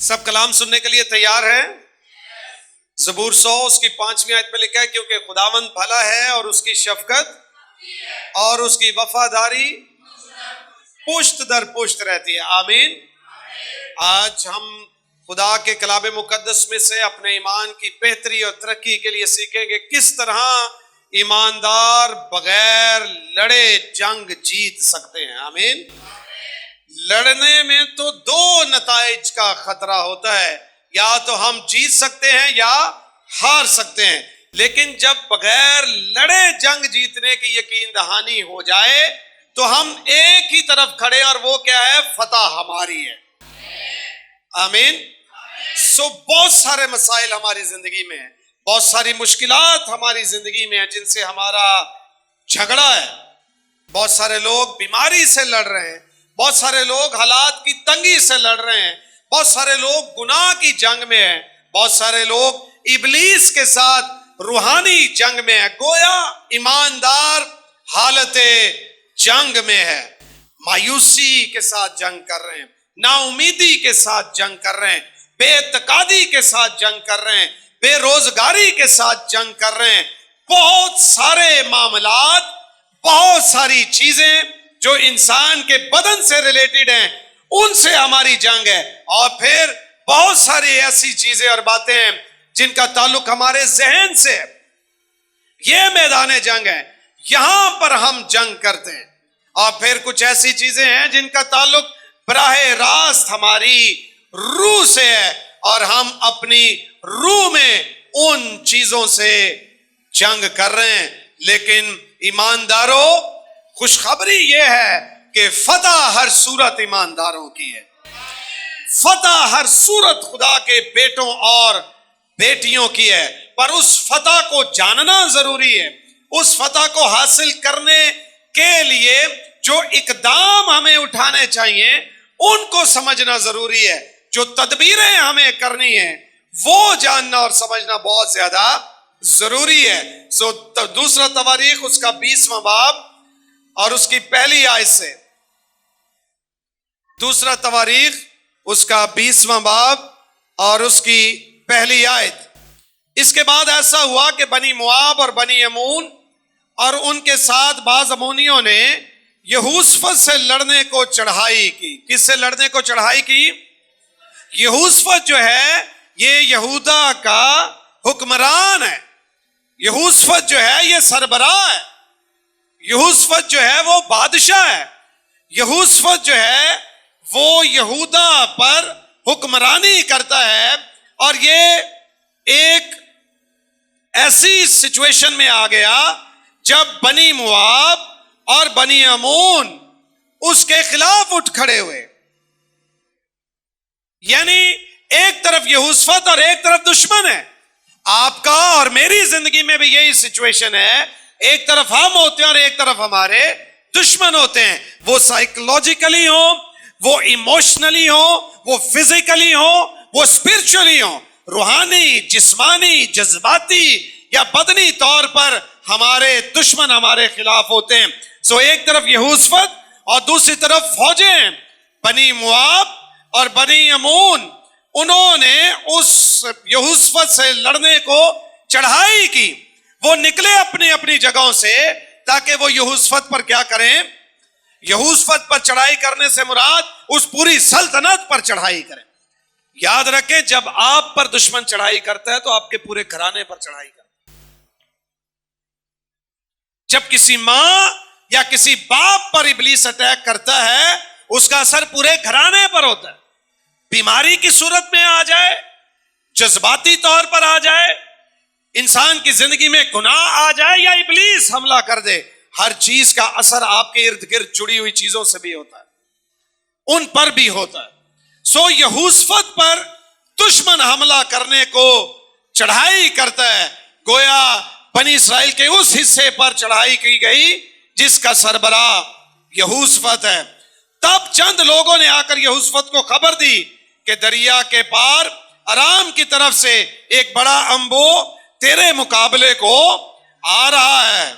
सब कलाम सुनने के लिए तैयार है? ज़बूर 100 उसकी 5वीं आयत में लिखा है, क्योंकि खुदावंद भला है और उसकी शफकत और उसकी वफादारी पुश्त दर पुश्त रहती है। आमीन। आज हम खुदा के कलाम मुकद्दस में से अपने ईमान की बेहतरी और तरक्की के लिए सीखेंगे किस तरह ईमानदार बगैर लड़े जंग जीत सकते हैं। आमीन। लड़ने में तो दो नताइज का खतरा होता है, या तो हम जीत सकते हैं या हार सकते हैं। लेकिन जब बगैर लड़े जंग जीतने की यकीन दहानी हो जाए तो हम एक ही तरफ खड़े, और वो क्या है? फतह हमारी है। आमीन। बहुत सारे मसाइल हमारी जिंदगी में है, बहुत सारी मुश्किलात हमारी जिंदगी में है जिनसे हमारा झगड़ा है। बहुत सारे लोग बीमारी से लड़ रहे हैं, बहुत सारे लोग हालात की तंगी से लड़ रहे हैं, बहुत सारे लोग गुनाह की जंग में हैं, बहुत सारे लोग इब्लीस के साथ रूहानी जंग में है। गोया ईमानदार हालते जंग में है, मायूसी के साथ जंग कर रहे हैं, नाउमीदी के साथ जंग कर रहे हैं, बेतकादी के साथ जंग कर रहे हैं, बेरोजगारी के साथ जंग कर रहे हैं। बहुत सारे मामलात, बहुत सारी चीजें जो इंसान के बदन से रिलेटेड हैं, उनसे हमारी जंग है। और फिर बहुत सारी ऐसी चीजें और बातें हैं जिनका ताल्लुक हमारे जहन से है। ये मैदान जंग है, यहां पर हम जंग करते हैं। और फिर कुछ ऐसी चीजें हैं जिनका ताल्लुक बराह रास्त हमारी रूह से है, और हम अपनी रूह में उन चीजों से जंग कर रहे हैं। लेकिन ईमानदारों, खुशखबरी यह है कि फतह हर सूरत ईमानदारों की है। फतह हर सूरत खुदा के बेटों और बेटियों की है। पर उस फतह को जानना जरूरी है। उस फतह को हासिल करने के लिए जो इकदाम हमें उठाने चाहिए उनको समझना जरूरी है। जो तदबीरें हमें करनी है वो जानना और समझना बहुत ज्यादा जरूरी है। दूसरा तवारीख उसका 20वां बाब और उसकी पहली आयत से, दूसरा तवारीख उसका 20वां बाब और उसकी पहली आयत। इसके बाद ऐसा हुआ कि बनी मुआब और बनी अमून और उनके साथ बाज अमूनियों ने यहूसफत से लड़ने को चढ़ाई की। किससे लड़ने को चढ़ाई की? यहूसफत जो है ये यहूदा का हुक्मरान है। यहूसफत जो है ये सरबराह है। यहूसफत जो है वो बादशाह है। यहूसफत जो है वो यहूदा पर हुक्मरानी करता है। और ये एक ऐसी सिचुएशन में आ गया जब बनी मुआब और बनी अमून उसके खिलाफ उठ खड़े हुए। यानी एक तरफ यहूसफत और एक तरफ दुश्मन है। आपका और मेरी जिंदगी में भी यही सिचुएशन है। एक तरफ हम होते हैं और एक तरफ हमारे दुश्मन होते हैं। वो साइकोलॉजिकली हो, वो इमोशनली हो, वो फिजिकली हो, वो स्पिरिचुअली हो, रूहानी, जिस्मानी, जज्बाती या बदनी तौर पर हमारे दुश्मन हमारे खिलाफ होते हैं। एक तरफ यहूसफत और दूसरी तरफ फौजें बनी मुआब और बनी अमून, उन्होंने उस यहूसफत से लड़ने को चढ़ाई की। वो निकले अपनी अपनी जगहों से ताकि वो यहूसफत पर क्या करें? यहूसफत पर चढ़ाई करने से मुराद उस पूरी सल्तनत पर चढ़ाई करें। याद रखें, जब आप पर दुश्मन चढ़ाई करता है तो आपके पूरे घराने पर चढ़ाई करता है। जब किसी मां या किसी बाप पर इब्लीस अटैक करता है उसका असर पूरे घराने पर होता है। बीमारी की सूरत में आ जाए, जज्बाती तौर पर आ जाए, इंसान की जिंदगी में गुनाह आ जाए या इब्लीस हमला कर दे, हर चीज का असर आपके इर्द गिर्द जुड़ी हुई चीजों से भी होता है, उन पर भी होता है। यहूसफत पर दुश्मन हमला करने को चढ़ाई करता है। गोया बनी इस्राएल के उस हिस्से पर चढ़ाई की गई जिसका सरबराह यहूसफत है। तब चंद लोगों ने आकर यहूसफत को खबर दी कि दरिया के पार अराम की तरफ से एक बड़ा अंबो तेरे मुकाबले को आ रहा है।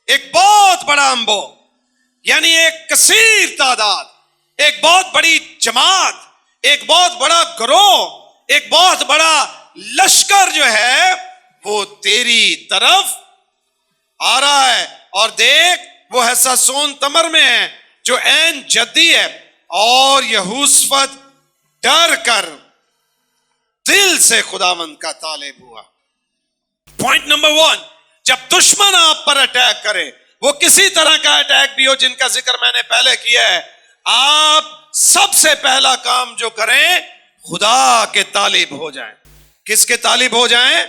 एक बहुत बड़ा अंबो, यानी एक कसीर तादाद, एक बहुत बड़ी जमात, एक बहुत बड़ा गिरोह, एक बहुत बड़ा लश्कर जो है वो तेरी तरफ आ रहा है। और देख वो हससून तमर में है जो ऐन जद्दी है। और यहूशफत डर कर दिल से खुदावंद का तालिब हुआ। पॉइंट नंबर 1, जब दुश्मन आप पर अटैक करे, वो किसी तरह का अटैक भी हो जिनका जिक्र मैंने पहले किया है, आप सबसे पहला काम जो करें खुदा के तालिब हो जाएं। किसके तालिब हो जाएं?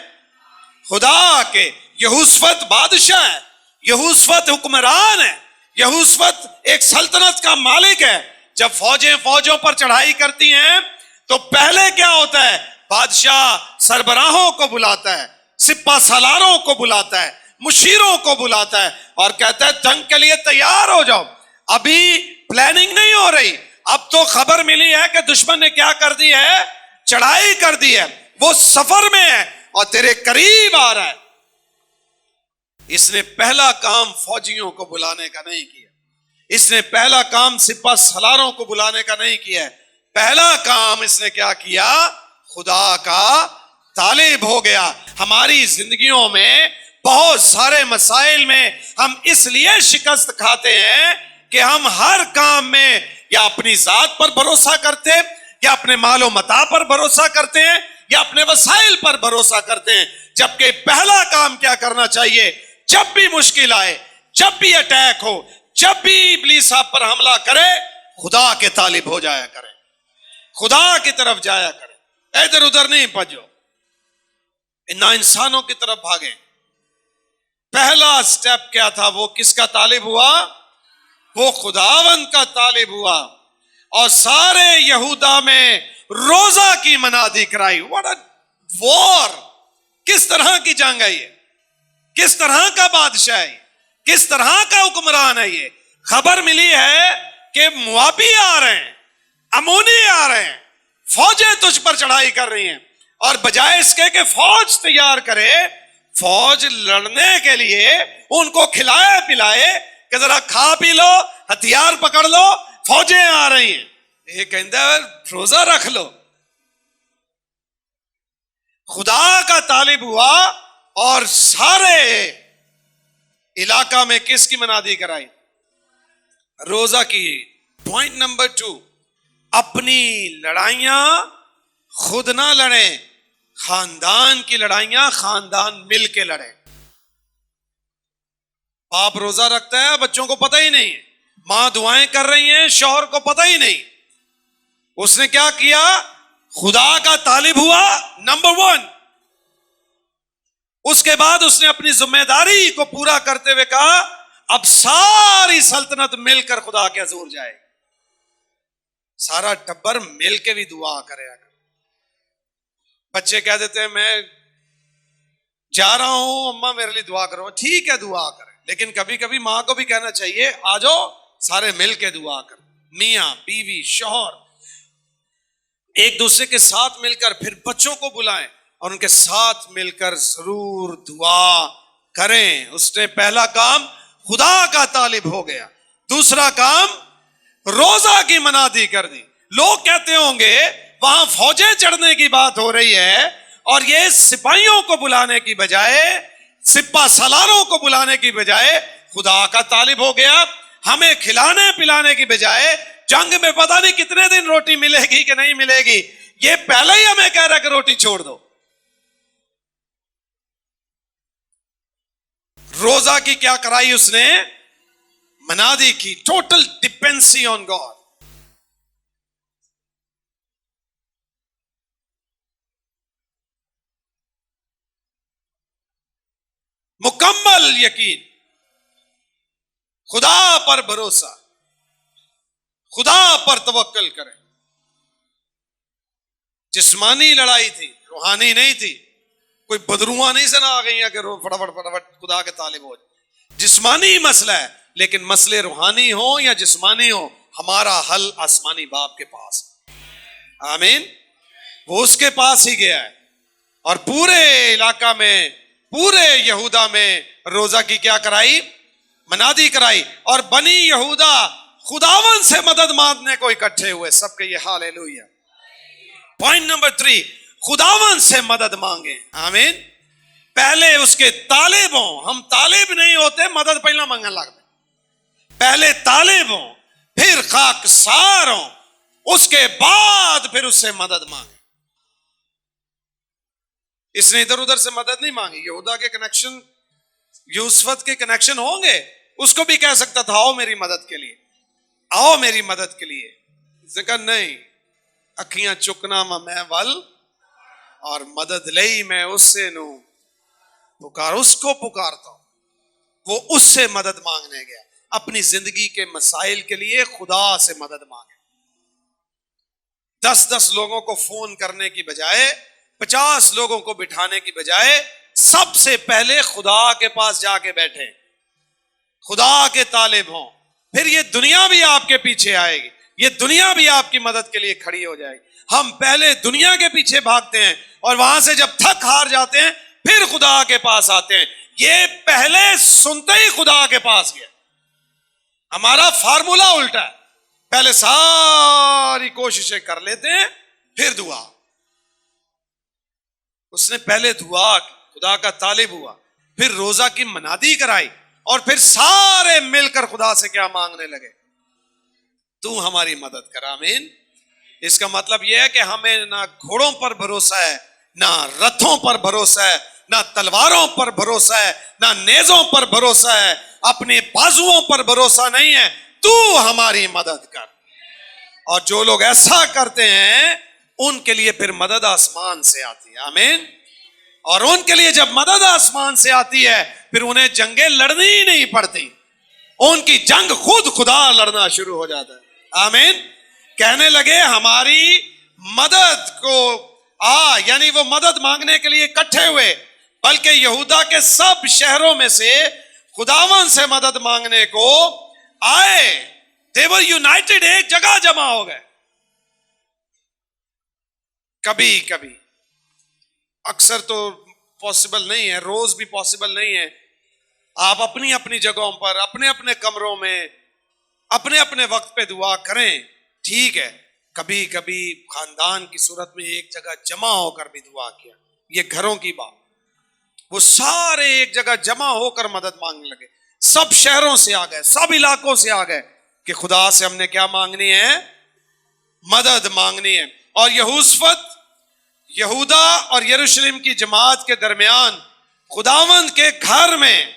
खुदा के। यहूशफत बादशाह है, यहूशफत हुक्मरान है, यहूशफत एक सल्तनत का मालिक है। जब फौजें फौजों पर चढ़ाई करती हैं तो पहले क्या होता है? बादशाह सरबराहों को बुलाता है, सिपा सालारों को बुलाता है, मुशीरों को बुलाता है और कहता है जंग के लिए तैयार हो जाओ। अभी प्लानिंग नहीं हो रही, अब तो खबर मिली है कि दुश्मन ने क्या कर दी है, चढ़ाई कर दी है, वो सफर में है और तेरे करीब आ रहा है। इसने पहला काम फौजियों को बुलाने का नहीं किया, इसने पहला काम सिपा सलारों को बुलाने का नहीं किया। पहला काम इसने क्या किया? खुदा का तालिब हो गया। हमारी जिंदगियों में बहुत सारे मसाइल में हम इसलिए शिकस्त खाते हैं कि हम हर काम में या अपनी जात पर भरोसा करते हैं, या अपने मालो मता पर भरोसा करते हैं, या अपने वसाइल पर भरोसा करते हैं। जबकि पहला काम क्या करना चाहिए? जब भी मुश्किल आए, जब भी अटैक हो, जब भी इब्लीस आप पर हमला करे, खुदा के तालिब हो जाया करें, खुदा की तरफ जाया करें, इधर उधर नहीं भजो, ना इंसानों की तरफ भागे। पहला स्टेप क्या था? वो किसका तालिब हुआ? वो खुदावंद का तालिब हुआ। और सारे यहूदा में रोजा की मनादी कराई। What a war! किस तरह की जंग है ये? किस तरह का बादशाह है? किस तरह का हुक्मरान है ये? खबर मिली है कि मुआबी आ रहे हैं, अमोनी आ रहे हैं, फौजें तुझ पर चढ़ाई कर रही हैं, और बजाय इसके कि फौज तैयार करे, फौज लड़ने के लिए उनको खिलाए पिलाए कि जरा खा पी लो, हथियार पकड़ लो, फौजें आ रही हैं। ये कहता है रोजा रख लो। खुदा का तालिब हुआ और सारे इलाका में किसकी मनादी कराई? रोजा की। पॉइंट नंबर 2, अपनी लड़ाइयां खुद ना लड़ें, खानदान की लड़ाइयां खानदान मिल के लड़े। बाप रोजा रखता है, बच्चों को पता ही नहीं, मां दुआएं कर रही हैं, शौहर को पता ही नहीं। उसने क्या किया? खुदा का तालिब हुआ, नंबर 1। उसके बाद उसने अपनी जिम्मेदारी को पूरा करते हुए कहा अब सारी सल्तनत मिलकर खुदा के हजूर जाए, सारा टब्बर मिल के भी दुआ करेगा। बच्चे कह देते हैं मैं जा रहा हूं अम्मा मेरे लिए दुआ करो, ठीक है दुआ करें, लेकिन कभी कभी मां को भी कहना चाहिए आ जाओ सारे मिल के दुआ करें। मियां बीवी शौहर एक दूसरे के साथ मिलकर फिर बच्चों को बुलाएं और उनके साथ मिलकर जरूर दुआ करें। उसने पहला काम खुदा का तालिब हो गया, दूसरा काम रोजा की मनादी कर दी। लोग कहते होंगे वहां फौजें चढ़ने की बात हो रही है और ये सिपाहियों को बुलाने की बजाय, सिपा सलारों को बुलाने की बजाय खुदा का तालिब हो गया। हमें खिलाने पिलाने की बजाय जंग में पता नहीं कितने दिन रोटी मिलेगी कि नहीं मिलेगी, ये पहले ही हमें कह रहा कि रोटी छोड़ दो। रोजा की क्या कराई उसने? मनादी की, टोटल डिपेंडेंसी ऑन गॉड। मुकम्मल यकीन, खुदा पर भरोसा, खुदा पर तवक्कल करें। जिस्मानी लड़ाई थी, रूहानी नहीं थी। कोई बदरुआ नहीं से ना आ गई है कि फटाफट फटाफट खुदा के तालिब हो। जिस्मानी मसला है, लेकिन मसले रूहानी हो या जिस्मानी हो, हमारा हल आसमानी बाप के पास। आमीन। वो उसके पास ही गया है। और पूरे इलाका में, पूरे यहूदा में रोजा की क्या कराई? मनादी कराई। और बनी यहूदा खुदावन से मदद मांगने को इकट्ठे हुए। सबके ये हालेलुया। पॉइंट नंबर 3, खुदावन से मदद मांगे। आमीन। पहले उसके तालिब हों। हम तालिब नहीं होते, मदद पहला मांगने लगते। पहले तालिब हों, फिर खाकसार हों, उसके बाद फिर उससे मदद मांगे। इसने इधर उधर से मदद नहीं मांगी। यहूदा के कनेक्शन, यूसुफ के कनेक्शन होंगे, उसको भी कह सकता था आओ मेरी मदद के लिए, आओ मेरी मदद के लिए। उसने कहा नहीं, अखियां चुकना मैं वल और मदद लई मैं उससे नू पुकार, उसको पुकारता हूं। वो उससे मदद मांगने गया, अपनी जिंदगी के मसाइल के लिए खुदा से मदद मांगे। 10-10 लोगों को फोन करने की बजाय, 50 लोगों को बिठाने की बजाय, सबसे पहले खुदा के पास जाके बैठे, खुदा के तालिब हों। फिर ये दुनिया भी आपके पीछे आएगी, ये दुनिया भी आपकी मदद के लिए खड़ी हो जाएगी। हम पहले दुनिया के पीछे भागते हैं और वहां से जब थक हार जाते हैं फिर खुदा के पास आते हैं। ये पहले सुनते ही खुदा के पास गया। हमारा फार्मूला उल्टा है, पहले सारी कोशिशें कर लेते हैं फिर दुआ। उसने पहले दुआ, खुदा का तालिब हुआ, फिर रोजा की मनादी कराई और फिर सारे मिलकर खुदा से क्या मांगने लगे, तू हमारी मदद कर। आमीन। इसका मतलब यह है कि हमें ना घोड़ों पर भरोसा है, ना रथों पर भरोसा है, ना तलवारों पर भरोसा है, ना नेजों पर भरोसा है, अपने बाजुओं पर भरोसा नहीं है, तू हमारी मदद कर। और जो लोग ऐसा करते हैं उनके लिए फिर मदद आसमान से आती है। आमीन। और उनके लिए जब मदद आसमान से आती है फिर उन्हें जंगें लड़नी ही नहीं पड़ती, उनकी जंग खुद खुदा लड़ना शुरू हो जाता है। आमीन। कहने लगे हमारी मदद को यानी वो मदद मांगने के लिए इकट्ठे हुए, बल्कि यहूदा के सब शहरों में से खुदावन से मदद मांगने को आए। दे वर यूनाइटेड, एक जगह जमा हो गए। कभी कभी, अक्सर तो पॉसिबल नहीं है, रोज भी पॉसिबल नहीं है। आप अपनी अपनी जगहों पर, अपने अपने कमरों में, अपने अपने वक्त पे दुआ करें, ठीक है। कभी कभी खानदान की सूरत में एक जगह जमा होकर भी दुआ किया, ये घरों की बात। वो सारे एक जगह जमा होकर मदद मांगने लगे, सब शहरों से आ गए, सब इलाकों से आ गए कि खुदा से हमने क्या मांगनी है, मदद मांगनी है। और यहोशफत यहूदा और यरूशलेम की जमात के दरमियान खुदावंद के घर में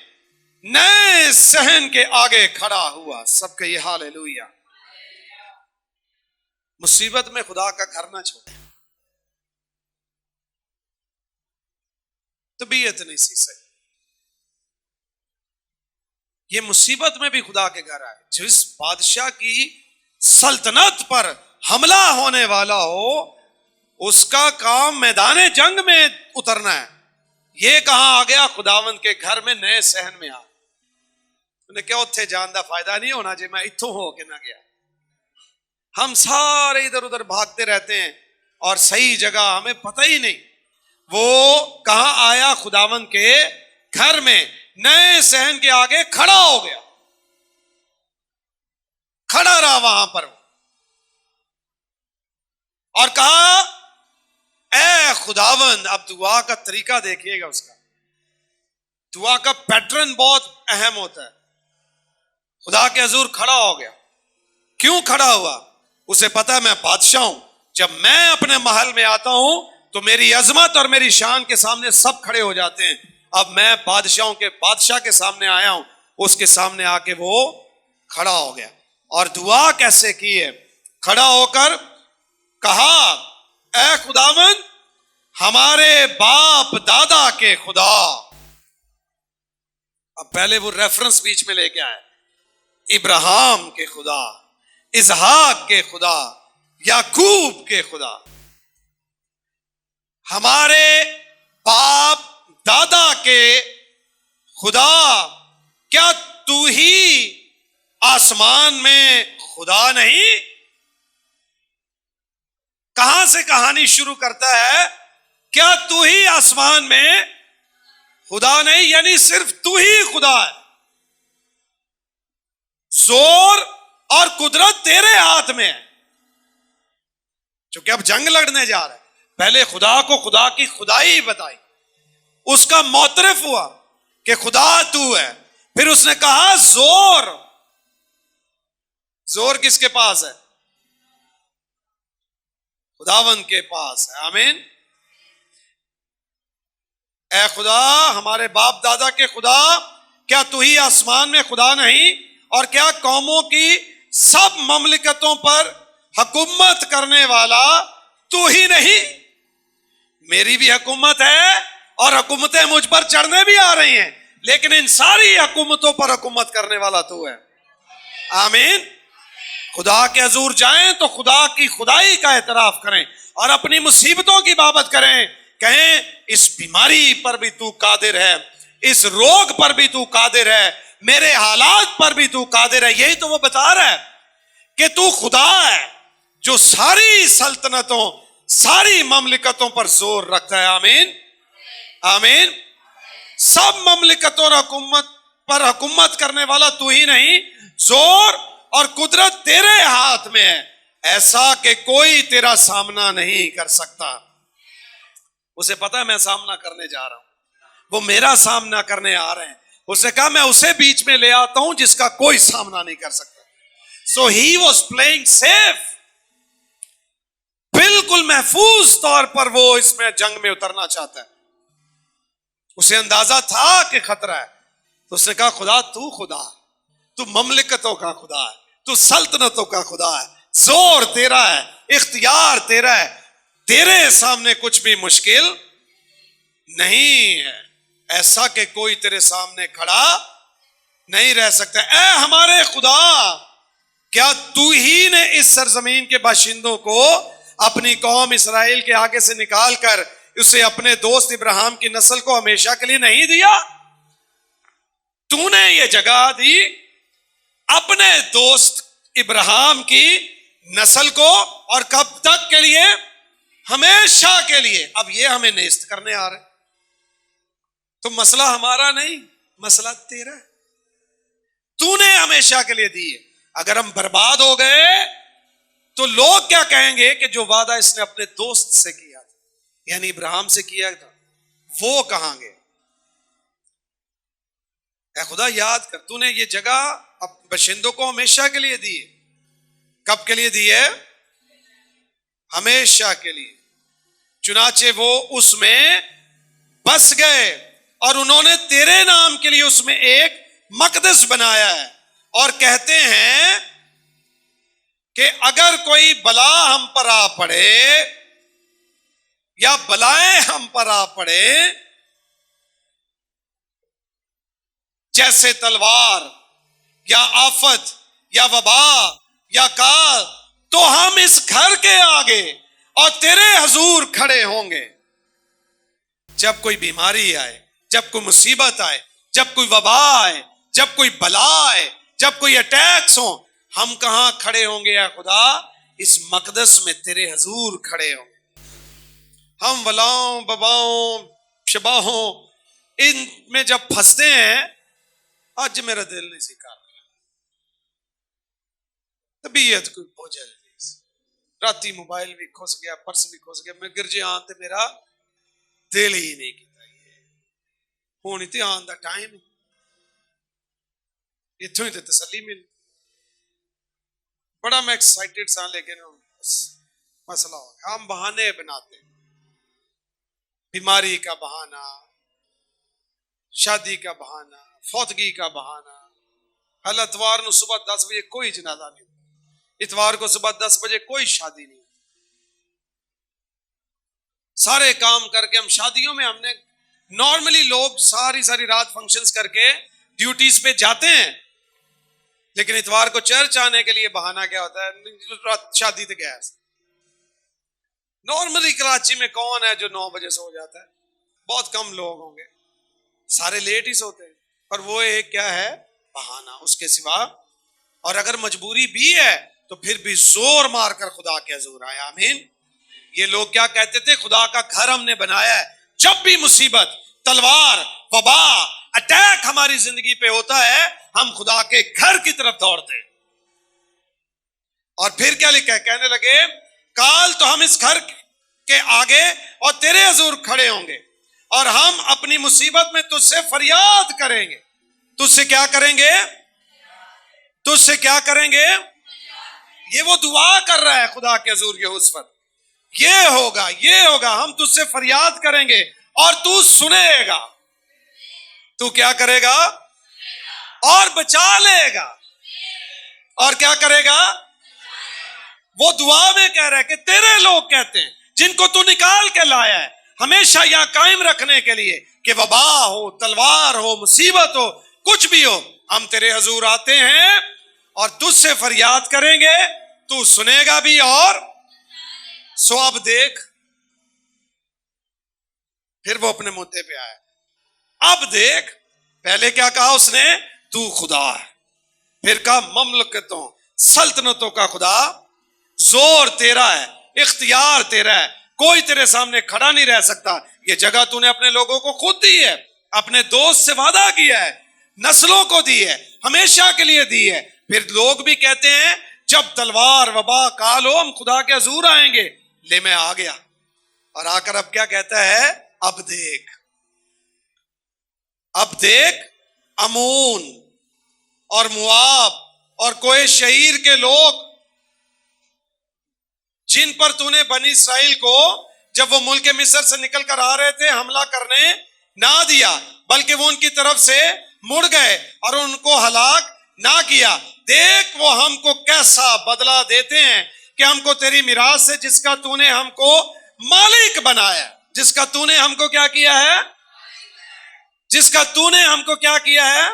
नए सहन के आगे खड़ा हुआ। सबके ये हालेलुया। मुसीबत में खुदा का घर ना छोड़े, तबीयत नहीं सी सही, ये मुसीबत में भी खुदा के घर आए। जिस बादशाह की सल्तनत पर हमला होने वाला हो उसका काम मैदाने जंग में उतरना है। ये कहां आ गया, खुदावंद के घर में नए सहन में आ। उन्हें क्या उत्थे जान का फायदा नहीं होना जे मैं इत्थों हो के ना गया। हम सारे इधर उधर भागते रहते हैं और सही जगह हमें पता ही नहीं। वो कहां आया, खुदावंद के घर में नए सहन के आगे खड़ा हो गया, खड़ा रहा वहां पर और कहा ए खुदावंद। अब दुआ का तरीका देखिएगा, उसका दुआ का पैटर्न बहुत अहम होता है। खुदा के हजूर खड़ा हो गया। क्यों खड़ा हुआ? उसे पता है मैं बादशाह हूं, जब मैं अपने महल में आता हूं तो मेरी अजमत और मेरी शान के सामने सब खड़े हो जाते हैं। अब मैं बादशाहों के बादशाह के सामने आया हूं, उसके सामने आके वो खड़ा हो गया। और दुआ कैसे की है? खड़ा होकर कहा ऐ खुदावंद हमारे बाप दादा के खुदा। अब पहले वो रेफरेंस बीच में लेके आए, इब्राहिम के खुदा, इसहाक के खुदा, याकूब के खुदा, हमारे बाप दादा के खुदा। क्या तू ही आसमान में खुदा नहीं? कहां से कहानी शुरू करता है, क्या तू ही आसमान में खुदा नहीं, यानी सिर्फ तू ही खुदा है। जोर और कुदरत तेरे हाथ में है। क्योंकि अब जंग लड़ने जा रहा है। पहले खुदा को खुदा की खुदाई बताई, उसका मोतरफ हुआ कि खुदा तू है। फिर उसने कहा जोर, जोर किसके पास है? खुदावन के पास है। आमीन। ऐ खुदा, हमारे बाप दादा के खुदा, क्या तू ही आसमान में खुदा नहीं? और क्या कौमों की सब ममलिकतों पर हुकूमत करने वाला तू ही नहीं? मेरी भी हुकूमत है और हुकूमतें मुझ पर चढ़ने भी आ रही हैं, लेकिन इन सारी हुकूमतों पर हुकूमत करने वाला तू है। आमीन। खुदा के हजूर जाएं तो खुदा की खुदाई का एतराफ करें और अपनी मुसीबतों की बाबत करें, कहें इस बीमारी पर भी तू कादिर है, इस रोग पर भी तू कादिर है, मेरे हालात पर भी तू कादिर है। यही तो वो बता रहा है कि तू खुदा है जो सारी सल्तनतों, सारी ममलिकतों पर जोर रखता है। आमीन। आमीन। सब ममलिकतों और हुकूमत पर हुकूमत करने वाला तू ही नहीं, जोर और कुदरत तेरे हाथ में है, ऐसा कि कोई तेरा सामना नहीं कर सकता। उसे पता है मैं सामना करने जा रहा हूं, वो मेरा सामना करने आ रहे हैं। उसने कहा मैं उसे बीच में ले आता हूं जिसका कोई सामना नहीं कर सकता। सो ही वॉज प्लेइंग सेफ, बिल्कुल महफूज तौर पर वो इसमें जंग में उतरना चाहता है। उसे अंदाजा था कि खतरा है, तो उसने कहा खुदा तू खुदा, तू ममलिकतों का खुदा है, तू सल्तनतों का खुदा है, जोर तेरा है, इख्तियार तेरा है, तेरे सामने कुछ भी मुश्किल नहीं है, ऐसा कि कोई तेरे सामने खड़ा नहीं रह सकता। ऐ हमारे खुदा, क्या तू ही ने इस सरजमीन के बाशिंदों को अपनी कौम इसराइल के आगे से निकाल कर उसे अपने दोस्त इब्राहिम की नस्ल को हमेशा के लिए नहीं दिया? तूने ये जगह दी अपने दोस्त इब्राहिम की नस्ल को, और कब तक के लिए? हमेशा के लिए। अब ये हमें नेस्त करने आ रहे, तो मसला हमारा नहीं, मसला तेरा। तूने हमेशा के लिए दी है। अगर हम बर्बाद हो गए तो लोग क्या कहेंगे कि जो वादा इसने अपने दोस्त से किया था, यानी इब्राहिम से किया था, वो कहां गए? ऐ खुदा याद कर, तूने ये जगह अब बशिंदों को हमेशा के लिए दी है। कब के लिए दी है? हमेशा के लिए। चुनाचे वो उसमें बस गए और उन्होंने तेरे नाम के लिए उसमें एक मकदस बनाया है, और कहते हैं कि अगर कोई बला हम पर आ पड़े या बलाएं हम पर आ पड़े, जैसे तलवार या आफत या वबा या काल, तो हम इस घर के आगे और तेरे हजूर खड़े होंगे। जब कोई बीमारी आए, जब कोई मुसीबत आए, जब कोई वबा आए, जब कोई बला आए, जब कोई अटैक्स हो, हम कहां खड़े होंगे या खुदा? इस मकदस में तेरे हजूर खड़े होंगे। हम वलाओं, बबाओं, शबाहों इनमें जब फंसते हैं, आज मेरा दिल नहीं सिखा, तबीयत कोई बोझल, राती मोबाइल भी खुस गया, पर्स भी खुस गया, मैं गिरजे आते मेरा दिल ही नहीं किया। हूं इम्तिहान का टाइम, इथों ही तो तसल्ली मिल। बड़ा मैं एक्साइटेड सा, लेकिन मसला हो गया। हम बहाने बनाते, बीमारी का बहाना, शादी का बहाना, फौतगी का बहाना। हल इतवार को सुबह 10 बजे कोई जनाजा नहीं, इतवार को सुबह 10 बजे कोई शादी नहीं। सारे काम करके हम शादियों में, हमने नॉर्मली लोग सारी सारी रात फंक्शंस करके ड्यूटीज पे जाते हैं, लेकिन इतवार को चर्च आने के लिए बहाना क्या होता है? रात शादी तो गया। नॉर्मली कराची में कौन है जो 9 बजे सो जाता है? बहुत कम लोग होंगे, सारे लेट ही सोते हैं। पर वो एक क्या है? बहाना, उसके सिवा। और अगर मजबूरी भी है तो फिर भी जोर मारकर खुदा के हजूर आए। आमीन। ये लोग क्या कहते थे? खुदा का घर हमने बनाया है। जब भी मुसीबत, तलवार, वबा, अटैक हमारी जिंदगी पे होता है, हम खुदा के घर की तरफ दौड़ते हैं। और फिर क्या लिखा है? कहने लगे काल तो हम इस घर के आगे और तेरे हुजूर खड़े होंगे और हम अपनी मुसीबत में तुझसे फरियाद करेंगे। तुझसे क्या करेंगे? तुझसे क्या करेंगे? ये वो दुआ कर रहा है खुदा के हुजूर के उस पर, ये होगा, हम तुझसे फरियाद करेंगे और तू सुनेगा। तू क्या करेगा? और बचा लेगा। और क्या करेगा? वो दुआ में कह रहा है कि तेरे लोग कहते हैं जिनको तू निकाल के लाया है हमेशा यहां कायम रखने के लिए, कि वबा हो, तलवार हो, मुसीबत हो, कुछ भी हो, हम तेरे हुजूर आते हैं और तुझसे फरियाद करेंगे, तू सुनेगा भी। और सो अब देख, फिर वो अपने मुद्दे पे आया। अब देख, पहले क्या कहा उसने? तू खुदा है। फिर कहा ममलकतों, सल्तनतों का खुदा, जोर तेरा है, इख्तियार तेरा है, कोई तेरे सामने खड़ा नहीं रह सकता। ये जगह तूने अपने लोगों को खुद दी है, अपने दोस्त से वादा किया है, नस्लों को दी है, हमेशा के लिए दी है। फिर लोग भी कहते हैं जब तलवार, वबा, काल हो, हम खुदा के हुजूर आएंगे। ले मैं आ गया। और आकर अब क्या कहता है? अब देख अमून और मुआब और कोई शहीर के लोग जिन पर तूने बनी इस्राएल को जब वो मुल्क मिस्र से निकल कर आ रहे थे हमला करने ना दिया, बल्कि वो उनकी तरफ से मुड़ गए और उनको हलाक ना किया। देख वो हमको कैसा बदला देते हैं कि हमको तेरी मिरास से जिसका तूने हमको मालिक बनाया, जिसका तूने हमको क्या किया है? जिसका तूने हमको क्या किया है?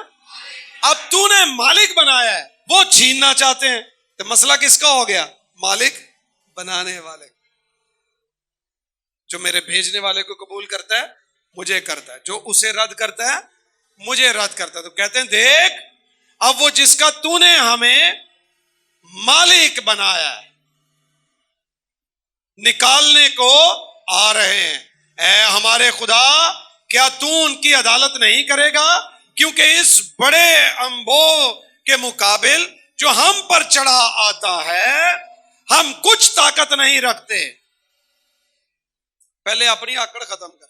अब तूने मालिक बनाया है, वो छीनना चाहते हैं। तो मसला किसका हो गया? मालिक बनाने वाले। जो मेरे भेजने वाले को कबूल करता है मुझे करता है, जो उसे रद्द करता है मुझे रद्द करता है। तो कहते हैं देख अब वो जिसका तूने हमें मालिक बनाया है निकालने को आ रहे हैं। ऐ हमारे खुदा, क्या तू उनकी अदालत नहीं करेगा? क्योंकि इस बड़े अंबो के मुकाबिल जो हम पर चढ़ा आता है हम कुछ ताकत नहीं रखते। पहले अपनी आकड़ खत्म कर।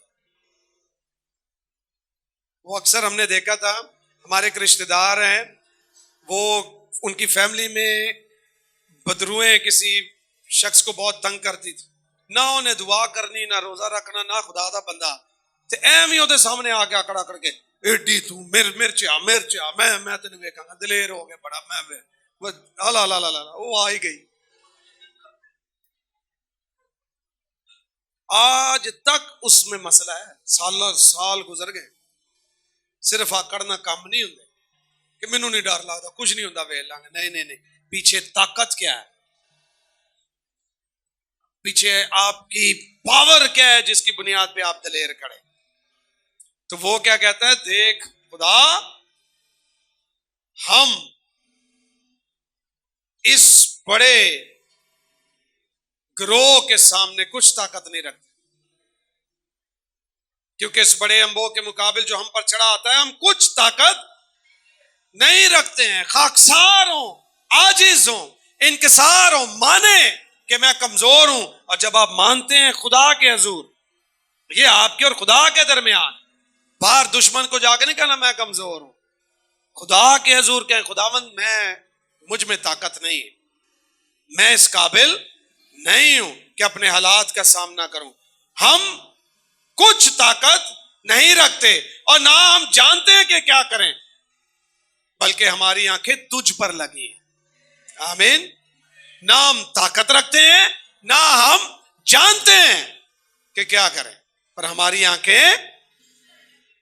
वो अक्सर हमने देखा था, हमारे एक रिश्तेदार हैं, वो उनकी फैमिली में बदरुएं किसी शख्स को बहुत तंग करती थी, ना उन्हें दुआ करनी, ना रोजा रखना, ना खुदा दा बंदा। ते एम ही ओदे सामने आके आकड़ा करके एडी तू मिर्चा मैं तेन वेखांगा, दलेर हो गया बड़ा, मैं ला ला ला ला वो आ ही गई। आज तक उसमें मसला है, साल गुजर गए, सिर्फ आकड़ना काम नहीं होंगे कि मैनू नहीं डर लगता, कुछ नहीं होता, वेख लांगे। नहीं, पीछे ताकत क्या है? पीछे आपकी पावर क्या है जिसकी बुनियाद पे आप दलेर खड़े? तो वो क्या कहता है? देख खुदा, हम इस बड़े ग्रोह के सामने कुछ ताकत नहीं रखते, क्योंकि इस बड़े अंबो के मुकाबिल जो हम पर चढ़ा आता है हम कुछ ताकत नहीं रखते हैं। खाकसार हो, आजिज हो, इनकिसार हो, माने कि मैं कमजोर हूं। और जब आप मानते हैं खुदा के हुजूर, ये आपके और खुदा के दरमियान, बाहर दुश्मन को जाके नहीं कहना मैं कमजोर हूं, खुदा के हुजूर कहें खुदावंद मुझ में ताकत नहीं है, मैं इस काबिल नहीं हूं कि अपने हालात का सामना करूं। हम कुछ ताकत नहीं रखते और ना हम जानते हैं कि क्या करें, बल्कि हमारी आंखें तुझ पर लगी हैं। आमीन। ना हम ताकत रखते हैं ना हम जानते हैं कि क्या करें, पर हमारी आंखें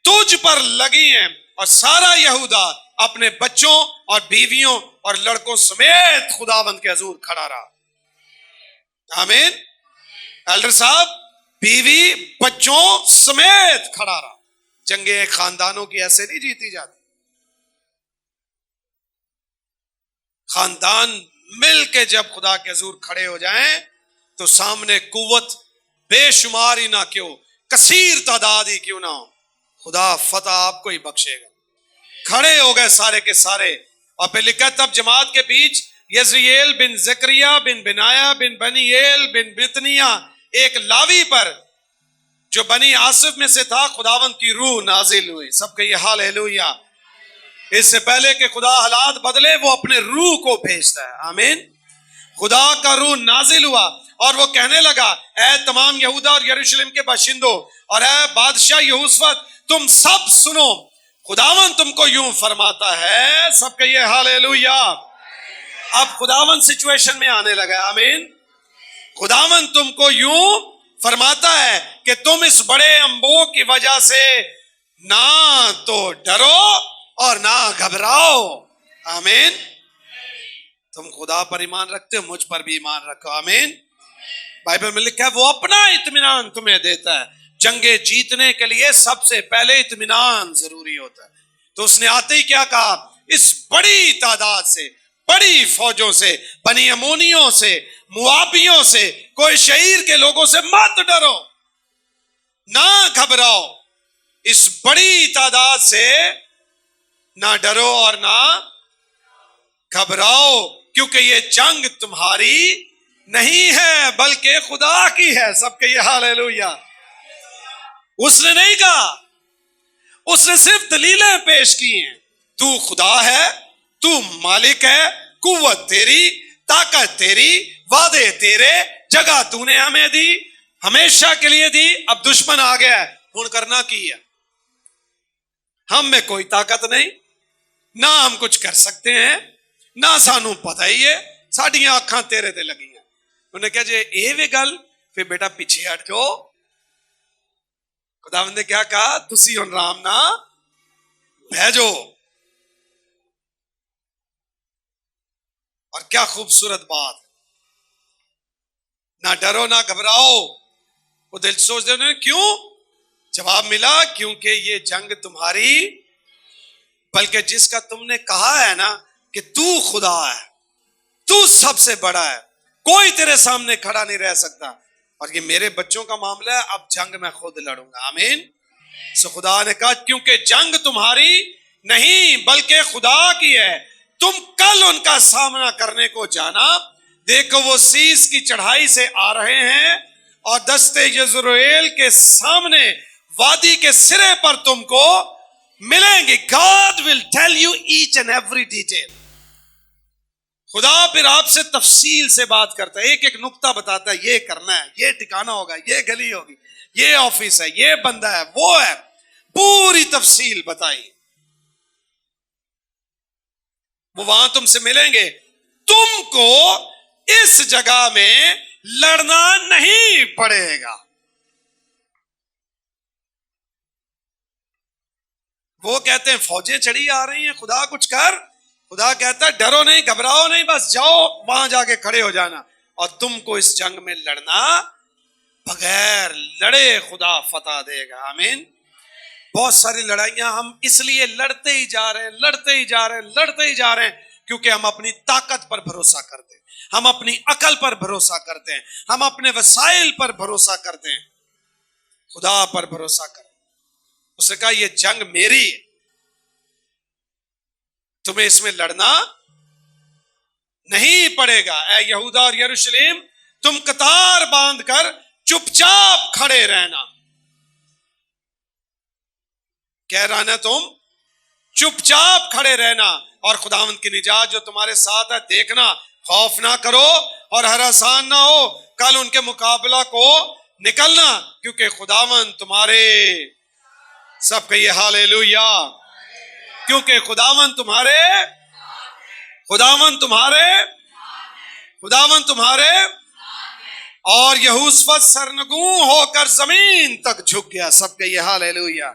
तुझ पर लगी हैं। और सारा यहूदा अपने बच्चों और बीवियों और लड़कों समेत खुदावंद के हुजूर खड़ा रहा। आमीन। एल्डर साहब बीवी बच्चों समेत खड़ा रहा। जंगे खानदानों की ऐसे नहीं जीती जाती, खानदान मिल के जब खुदा के हुजूर खड़े हो जाएं तो सामने कुव्वत बेशुमार ही ना क्यों, कसीर तादाद ही क्यों ना हो, खुदा फतह आपको ही बख्शेगा। खड़े हो गए सारे के सारे। और फिर लिखा तब जमात के बीच यज़ीएल बिन ज़करिया बिन बिनाया बिन बनीएल बिन बितनिया, एक लावी पर जो बनी आसिफ में से था, खुदावंद की रूह नाजिल हुई। सब कहिए हालेलुया। इससे पहले कि खुदा हालात बदले, वो अपने रूह को भेजता है। आमीन। खुदा का रूह नाजिल हुआ और वो कहने लगा, ऐ तमाम यहूदा और यरूशलेम के बाशिंदों और ऐ बादशाह यहोशफत, तुम सब सुनो, खुदावन तुमको यूं फरमाता है। सब कहिए हालेलुया। अब खुदावन सिचुएशन में आने लगा। आमीन। खुदावन तुमको यूं फरमाता है कि तुम इस बड़े अंबों की वजह से ना तो डरो और ना घबराओ। आमीन। तुम खुदा पर ईमान रखते हो, मुझ पर भी ईमान रखो। आमीन। बाइबल में लिखा है वो अपना इत्मीनान तुम्हें देता है। जंगे जीतने के लिए सबसे पहले इत्मीनान जरूरी होता है। तो उसने आते ही क्या कहा, इस बड़ी तादाद से, बड़ी फौजों से, बनी अमोनियों से, मुआबियों से, कोई शहीर के लोगों से मत डरो, ना घबराओ। इस बड़ी तादाद से ना डरो और ना घबराओ, क्योंकि ये जंग तुम्हारी नहीं है बल्कि खुदा की है। सबके ये हालेलुया। उसने नहीं कहा, उसने सिर्फ दलीलें पेश की हैं। तू खुदा है, तू मालिक है, कुव्वत तेरी, ताकत तेरी, वादे तेरे, जगह तूने हमें दी, हमेशा के लिए दी। अब दुश्मन आ गया है, हुण करना की है। हम में कोई ताकत नहीं, ना हम कुछ कर सकते हैं, ना सानू पता ही है, साड़ियां अखां तेरे ते लगी हैं। उन्हें कहा जे ये वे गल, फिर बेटा पीछे हटो। खुदावंद ने क्या कहा, तुसी हुण राम ना भेजो। और क्या खूबसूरत बात, ना डरो ना घबराओ। वो दिल सोचते उन्होंने क्यों, जवाब मिला, क्योंकि ये जंग तुम्हारी, बल्कि जिसका तुमने कहा है ना कि तू खुदा है, तू सबसे बड़ा है, कोई तेरे सामने खड़ा नहीं रह सकता। और ये मेरे बच्चों का मामला है, अब जंग मैं खुद लड़ूंगा। आमीन। सो खुदा ने कहा क्योंकि जंग तुम्हारी नहीं बल्कि खुदा की है। तुम कल उनका सामना करने को जाना, देखो वो सीस की चढ़ाई से आ रहे हैं और दस्ते यज़रेल के सामने वादी के सिरे पर तुमको मिलेंगे। God will tell you each and every detail। खुदा फिर आपसे तफसील से बात करता है, एक एक नुक्ता बताता है, ये करना है, ये ठिकाना होगा, ये गली होगी, ये ऑफिस है, ये बंदा है, वो है, पूरी तफसील बताई। वो वहां तुमसे मिलेंगे। तुमको इस जगह में लड़ना नहीं पड़ेगा। वो कहते हैं फौजें चढ़ी आ रही हैं, खुदा कुछ कर। खुदा कहता है डरो नहीं, घबराओ नहीं, बस जाओ वहां जाके खड़े हो जाना। और तुमको इस जंग में लड़ना, बगैर लड़े खुदा फतह देगा। आमीन। बहुत सारी लड़ाइयां हम इसलिए लड़ते ही जा रहे हैं, लड़ते ही जा रहे हैं, लड़ते ही जा रहे हैं, क्योंकि हम अपनी ताकत पर भरोसा करते हैं, हम अपनी अकल पर भरोसा करते हैं, हम अपने वसाइल पर भरोसा करते हैं। खुदा पर भरोसा करें। उसने कहा ये जंग मेरी है, तुम्हें इसमें लड़ना नहीं पड़ेगा। ऐ यहूदा और यरूशलेम, तुम कतार बांधकर चुपचाप खड़े रहना। कह रहा ना, तुम चुपचाप खड़े रहना और खुदावंद की निजात जो तुम्हारे साथ है देखना। खौफ ना करो और हरासान ना हो कल उनके मुकाबला को निकलना, क्योंकि खुदावंद तुम्हारे, सब कहिए हालेलुया, क्योंकि खुदावंद तुम्हारे, खुदावंद तुम्हारे, खुदावंद तुम्हारे। और यहोशफत सरनगू होकर जमीन तक झुक गया। सब कहिए हालेलुया।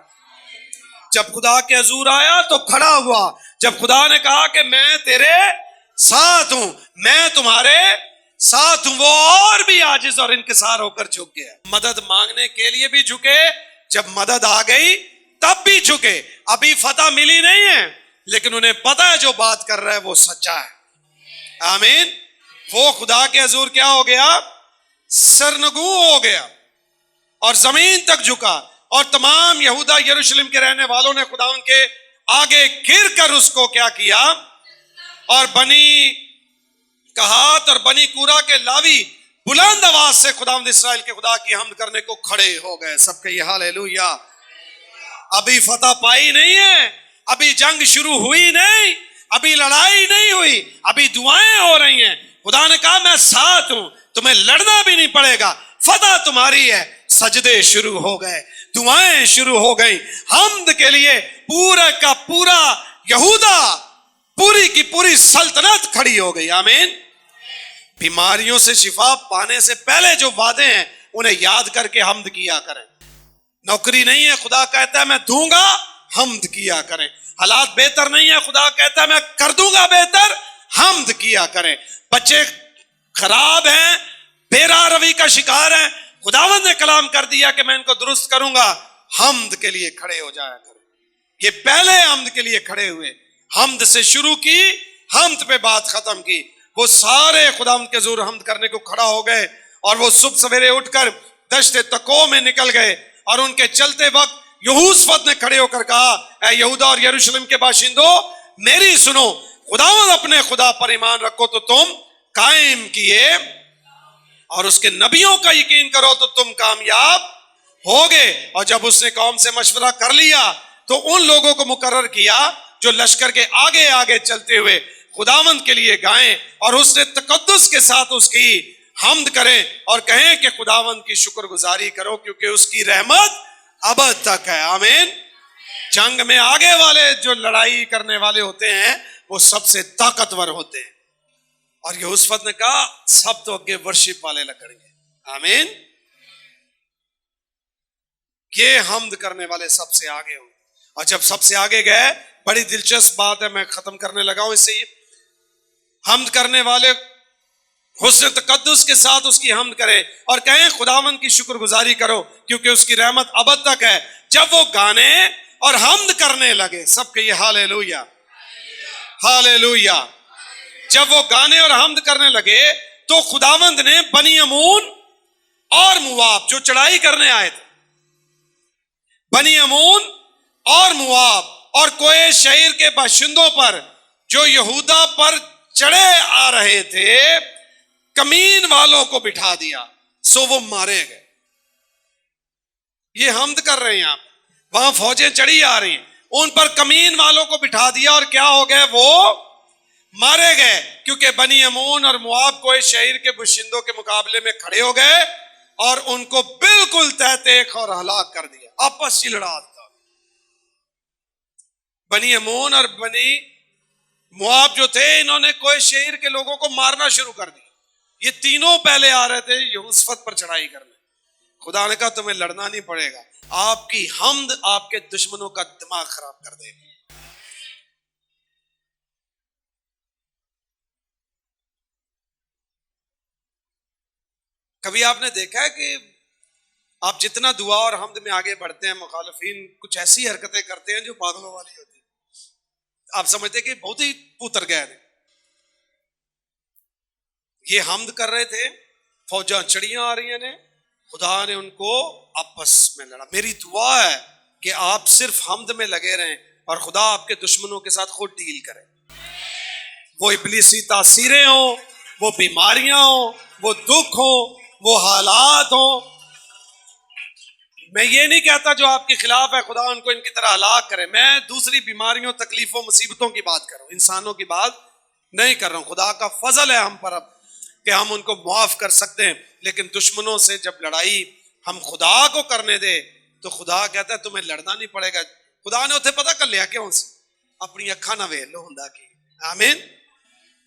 जब खुदा के हजूर आया तो खड़ा हुआ। जब खुदा ने कहा कि मैं तेरे साथ हूं, मैं तुम्हारे साथ हूं, वो और भी आजिज और इनकिसार होकर झुक गया। मदद मांगने के लिए भी झुके, जब मदद आ गई तब भी झुके। अभी फतह मिली नहीं है, लेकिन उन्हें पता है जो बात कर रहा है वो सच्चा है। आमीन। वो खुदा के हजूर क्या हो गया, सरनगू हो गया और जमीन तक झुका। और तमाम यहूदा यरूशलेम के रहने वालों ने खुदा उनके आगे गिर कर उसको क्या किया, और बनी कहात और बनी कूरा के लावी बुलंद आवाज से खुदावंद इस्राएल के खुदा की हमद करने को खड़े हो गए। सबके ये हालेलुया। अभी फतह पाई नहीं है, अभी जंग शुरू हुई नहीं, अभी लड़ाई नहीं हुई, अभी दुआएं हो रही हैं। खुदा ने कहा मैं साथ हूं, तुम्हें लड़ना भी नहीं पड़ेगा, फतह तुम्हारी है। सजदे शुरू हो गए, दुआएं शुरू हो गई। हमद के लिए पूरा का पूरा यहूदा, पूरी की पूरी सल्तनत खड़ी हो गई। आमीन। बीमारियों से शिफा पाने से पहले जो वादे हैं उन्हें याद करके हमद किया करें। नौकरी नहीं है, खुदा कहता है मैं दूंगा, हमद किया करें। हालात बेहतर नहीं है, खुदा कहता है मैं कर दूंगा बेहतर, हमद किया करें। बच्चे खराब हैं, बेरा रवि का शिकार हैं, खुदावंद ने कलाम कर दिया कि मैं इनको दुरुस्त करूंगा, हमद के लिए खड़े हो जाया करें। ये पहले हमद के लिए खड़े हुए, हमद से शुरू की, हमद पे बात खत्म की। वो सारे खुदावंद के ज़ोर हमद करने को खड़ा हो गए और वो सुबह सवेरे उठकर दश्त तको में निकल गए। और उनके चलते वक्त यहोशूफत ने खड़े होकर कहा, ऐ यहूदा और यरूशलेम के बाशिंदों, मेरी सुनो, खुदावंद अपने खुदा पर ईमान रखो तो तुम कायम किए, और उसके नबियों का यकीन करो तो तुम कामयाब होगे। और जब उसने कौम से मशवरा कर लिया तो उन लोगों को मुकर्रर किया जो लश्कर के आगे आगे चलते हुए खुदावंद के लिए गाएं और उसने तकद्दुस के साथ उसकी हमद करें और कहें कि खुदावंद की शुक्रगुजारी करो क्योंकि उसकी रहमत अबद तक है। आमीन। जंग में आगे वाले जो लड़ाई करने वाले होते हैं वो सबसे ताकतवर होते हैं। और यहोशूफत ने कहा सब तो अगे वर्शिप वाले लगेंगे। आमीन। ये हमद करने वाले सबसे आगे हो। और जब सबसे आगे गए, बड़ी दिलचस्प बात है, मैं खत्म करने लगा हूं इससे। हमद करने वाले हुस्न तकद्दुस के साथ उसकी हमद करें और कहें खुदावंद की शुक्रगुजारी करो क्योंकि उसकी रहमत अबद तक है। जब वो गाने और हमद करने लगे, सबके ये हालेलुया हालेलुया। जब वो गाने और हमद करने लगे तो खुदावंद ने बनी अमून और मुआब जो चढ़ाई करने आए थे, बनी अमून और मुआब और कोए शहर के बाशिंदों पर जो यहूदा पर चढ़े आ रहे थे, कमीन वालों को बिठा दिया, सो वो मारे गए। ये हमद कर रहे हैं आप, वहां फौजें चढ़ी आ रही हैं, उन पर कमीन वालों को बिठा दिया और क्या हो गए, वो मारे गए क्योंकि बनी अमून और मुआब कोई शहर के बाशिंदों के मुकाबले में खड़े हो गए और उनको बिल्कुल तहतेक और हलाक कर दिया। आपस की लड़ाई था। बनी अमून और बनी मुआब जो थे, इन्होंने कोई शहर के लोगों को मारना शुरू कर दिया। ये तीनों पहले आ रहे थे यहोशूफत पर चढ़ाई करने। खुदा ने कहा तुम्हें लड़ना नहीं पड़ेगा, आपकी हमद आपके दुश्मनों का दिमाग खराब कर देगी। कभी आपने देखा है कि आप जितना दुआ और हमद में आगे बढ़ते हैं, मुखालिफिन कुछ ऐसी हरकतें करते हैं जो पागलों वाली होती है। आप समझते कि बहुत ही उतर गए थे। ये हमद कर रहे थे, फौजा चढ़ियां आ रही ने, खुदा ने उनको आपस में लड़ा। मेरी दुआ है कि आप सिर्फ हमद में लगे रहें और खुदा आपके दुश्मनों के साथ खुद डील करे। वो इब्लीसी तासीरें हो, वो बीमारियां हो, वो दुख हो, वो हालात हो। मैं ये नहीं कहता जो आपके खिलाफ है खुदा उनको इनकी तरह हलाक करे। मैं दूसरी बीमारियों, तकलीफों, मुसीबतों की बात कर रहा हूं, इंसानों की बात नहीं कर रहा हूं। खुदा का फजल है हम पर अब कि हम उनको माफ कर सकते हैं, लेकिन दुश्मनों से जब लड़ाई हम खुदा को करने दे तो खुदा कहता है तुम्हें लड़ना नहीं पड़ेगा। खुदा ने उसे पता कर लिया क्यों से अपनी अखा ना वेख लो हुंदा की। आमीन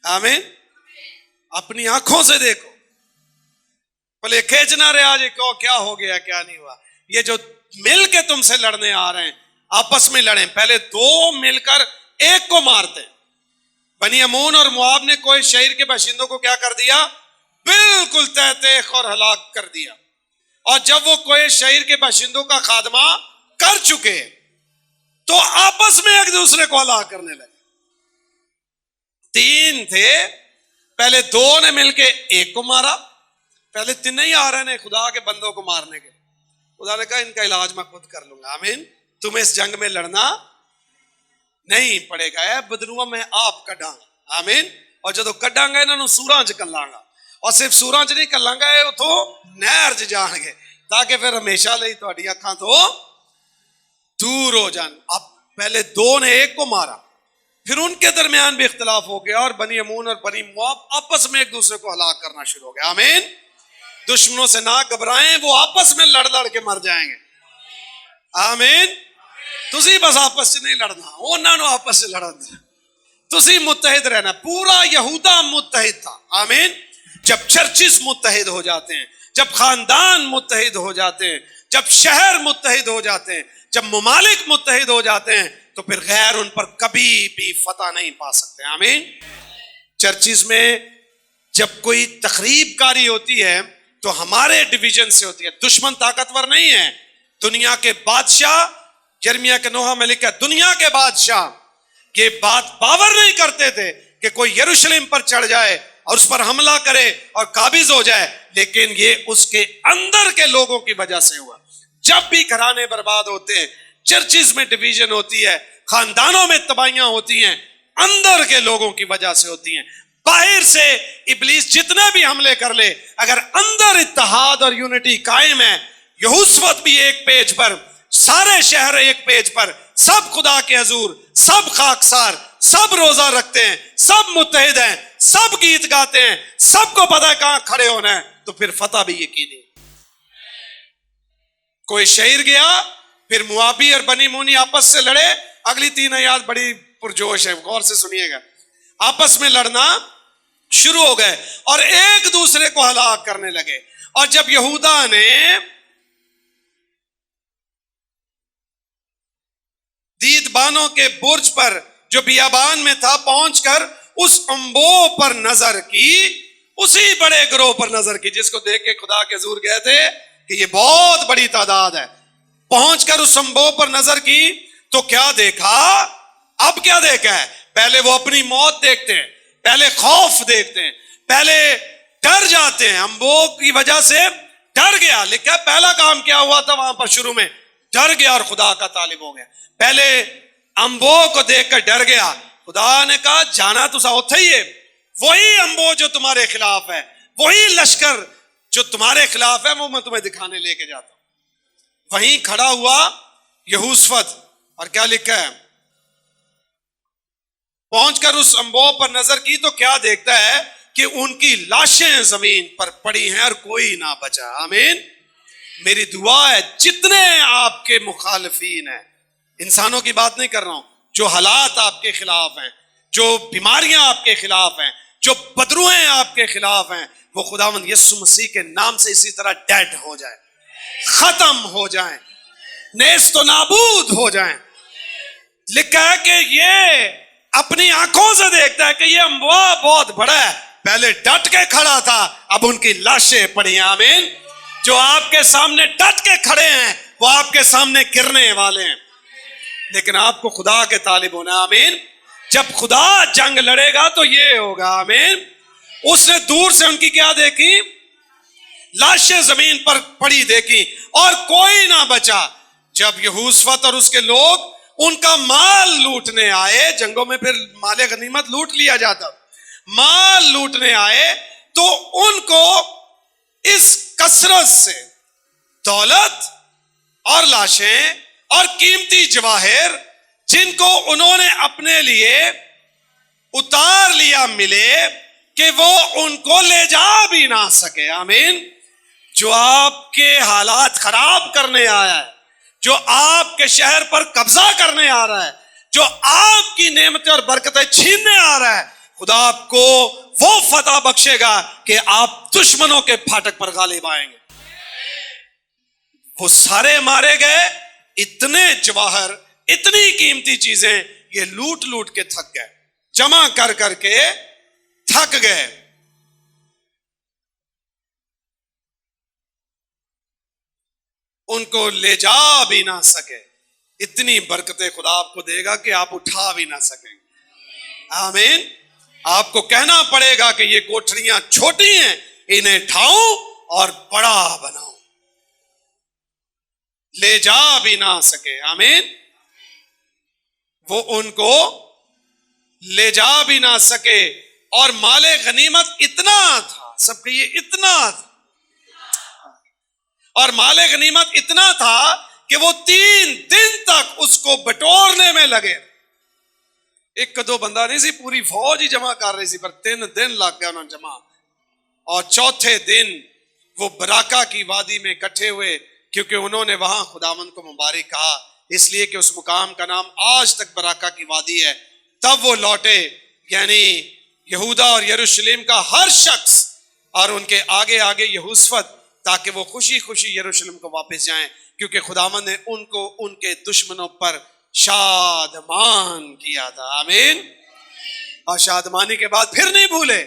आमीन। अपनी आंखों से देखो, भले खींचना रहे आज कहो क्या हो गया क्या नहीं हुआ। ये जो मिल के तुमसे लड़ने आ रहे हैं आपस में लड़ें। पहले दो मिलकर एक को मारते हैं। बनी अमून और मुआब ने कोई शहर के बाशिंदों को क्या कर दिया, बिल्कुल तहतेक और हलाक कर दिया। और जब वो कोई शहर के बाशिंदों का खात्मा कर चुके तो आपस में एक दूसरे को हलाक करने लगे। तीन थे, पहले दो ने मिलके एक को मारा। पहले तीन ही आ रहे ने खुदा के बंदों को मारने के। खुदा ने कहा इनका इलाज मैं खुद कर लूंगा। आमीन। तुम्हें इस जंग में लड़ना नहीं पड़ेगा, बदनुआ मैं आपका डांग। आमीन। और ਜਦੋਂ ਕੱਢਾਂਗਾ ਇਹਨਾਂ ਨੂੰ ਸੂਰਾਂ 'ਚ ਕੱਲਾਂਗਾ ਔਰ ਸਿਰਫ ਸੂਰਾਂ 'ਚ ਨਹੀਂ ਕੱਲਾਂਗਾ ਇਹ ਉਥੋਂ ਨਹਿਰ 'ਚ ਜਾਣਗੇ ताकि फिर हमेशा ਲਈ ਤੁਹਾਡੀ ਅੱਖਾਂ ਤੋਂ दूर हो जान। अब पहले दो ने एक को मारा, फिर उनके दरमियान भी इख्तिलाफ हो गया और बनी अमून और बनी मुआब आपस में एक दूसरे को हलाक करना शुरू हो गया। आमीन। दुश्मनों से ना घबराएं, वो आपस में लड़ लड़ के मर जाएंगे। आमीन। तुसी बस आपस से नहीं लड़ना, उन्होंने आपस से लड़ना, तुसी मुत्तहिद रहना। पूरा यहूदा मुत्तहिद था। आमीन। जब चर्चिस मुत्तहिद हो जाते हैं, जब खानदान मुत्तहिद हो जाते हैं, जब शहर मुत्तहिद हो जाते हैं, जब मुमालिक मुत्तहिद हो जाते हैं, तो फिर गैर उन पर कभी भी फतह नहीं पा सकते। आमीन। चर्चिस में जब कोई तकरीबकारी होती है तो हमारे डिवीजन से होती है। दुश्मन ताकतवर नहीं है। दुनिया के बादशाह, यिर्मयाह के नोहा में लिखा, दुनिया के बादशाह ये बात बावर नहीं करते थे कि कोई यरूशलेम पर चढ़ जाए और उस पर हमला करे और काबिज हो जाए, लेकिन ये उसके अंदर के लोगों की वजह से हुआ। जब भी घराने बर्बाद होते हैं, चर्चिस में डिवीजन होती है, खानदानों में तबाहियां होती हैं, अंदर के लोगों की वजह से होती हैं। बाहर से इब्लीस जितने भी हमले कर ले, अगर अंदर इत्तेहाद और यूनिटी कायम है, यहोशुआ भी एक पेज पर, सारे शहर एक पेज पर, सब खुदा के हजूर, सब खाकसार, सब रोजा रखते हैं, सब मुत्तहिद हैं, सब गीत गाते हैं, सबको पता है कहां खड़े होना है, तो फिर फतह भी यकीनी। कोई शहीर गया, फिर मुआबी और बनी मुनी आपस से लड़े। अगली 3 आयत बड़ी पुरजोश है, गौर से सुनिएगा। आपस में लड़ना शुरू हो गए और एक दूसरे को हलाक करने लगे। और जब यहूदा ने दीदबानों के बुर्ज पर जो बियाबान में था पहुंचकर उस अंबो पर नजर की, उसी बड़े ग्रोह पर नजर की जिसको देख के खुदा के हुजूर गए थे कि ये बहुत बड़ी तादाद है। पहुंचकर उस अंबो पर नजर की तो क्या देखा? अब क्या देखा है? पहले वो अपनी मौत देखते हैं, पहले खौफ देखते हैं, पहले डर जाते हैं। अंबो की वजह से डर गया। लिखा पहला काम क्या हुआ था वहां पर शुरू में? डर गया और खुदा का तालिब हो गया। पहले अंबो को देखकर डर गया। खुदा ने कहा जाना तुसा उत्थे ही है, वही अंबो जो तुम्हारे खिलाफ है, वही लश्कर जो तुम्हारे खिलाफ है, वो मैं तुम्हें दिखाने लेके जाता हूं। वहीं खड़ा हुआ यहोशुआ और क्या लिखा है? पहुंचकर उस अंबो पर नजर की तो क्या देखता है कि उनकी लाशें जमीन पर पड़ी हैं और कोई ना बचा। आमीन। मेरी दुआ है जितने आपके मुखालिफीन हैं, इंसानों की बात नहीं कर रहा हूं, जो हालात आपके खिलाफ हैं, जो बीमारियां आपके खिलाफ हैं, जो बदरुएं आपके खिलाफ हैं, वो खुदावंद यीशु मसीह के नाम से इसी तरह डेड हो जाए, खत्म हो जाए, नेस्त नाबूद हो जाए। लिखा है कि ये अपनी आंखों से देखता है कि ये अम्बुआ बहुत बड़ा है, पहले डट के खड़ा था, अब उनकी लाशें पड़ी हैं। आमीन। जो आपके सामने डट के खड़े हैं वो आपके सामने गिरने वाले हैं, लेकिन आपको खुदा के तालिब होना। आमीन। जब खुदा जंग लड़ेगा तो ये होगा। आमीन। उसने दूर से उनकी क्या देखी? लाशें जमीन पर पड़ी देखी और कोई ना बचा। जब यहोशुआ और उसके लोग उनका माल लूटने आए, जंगों में फिर माले गनीमत लूट लिया जाता, माल लूटने आए तो उनको इस कसरत से दौलत और लाशें और कीमती जवाहिर जिनको उन्होंने अपने लिए उतार लिया मिले कि वो उनको ले जा भी ना सके। आमीन। जो आपके हालात खराब करने आया है, जो आपके शहर पर कब्जा करने आ रहा है, जो आपकी नेमतें और बरकतें छीनने आ रहा है, खुदा आपको वो फतह बख्शेगा कि आप दुश्मनों के फाटक पर गालिब आएंगे। वो सारे मारे गए, इतने जवाहर, इतनी कीमती चीजें ये लूट लूट के थक गए, जमा कर करके थक गए। उनको ले जा भी ना सके। इतनी बरकतें खुदा आपको देगा कि आप उठा भी ना सकेंगे। आमीन। आपको कहना पड़ेगा कि ये कोठरियां छोटी हैं, इन्हें ठाऊं और बड़ा बनाऊं। ले जा भी ना सके। आमीन। वो उनको ले जा भी ना सके और माले गनीमत इतना था, सब कहिए इतना था, और माले गनीमत इतना था कि वो 3 दिन तक उसको बटोरने में लगे। एक दो बंदा नहीं सी, पूरी फौज ही जमा कर रही सी, पर 3 दिन लग गया उन्होंने जमा। और चौथे दिन वो बराका की वादी में इकट्ठे हुए, क्योंकि उन्होंने वहां खुदावंद को मुबारक कहा, इसलिए कि उस मुकाम का नाम आज तक बराका की वादी है। तब वो लौटे, यानी यहूदा और यरूशलेम का हर शख्स, और उनके आगे आगे यहोशफत, ताकि वो खुशी खुशी यरूशलेम को वापस जाएं, क्योंकि खुदावंद ने उनको उनके दुश्मनों पर शादमान किया था। आमीन। और शादमानी के बाद फिर नहीं भूले,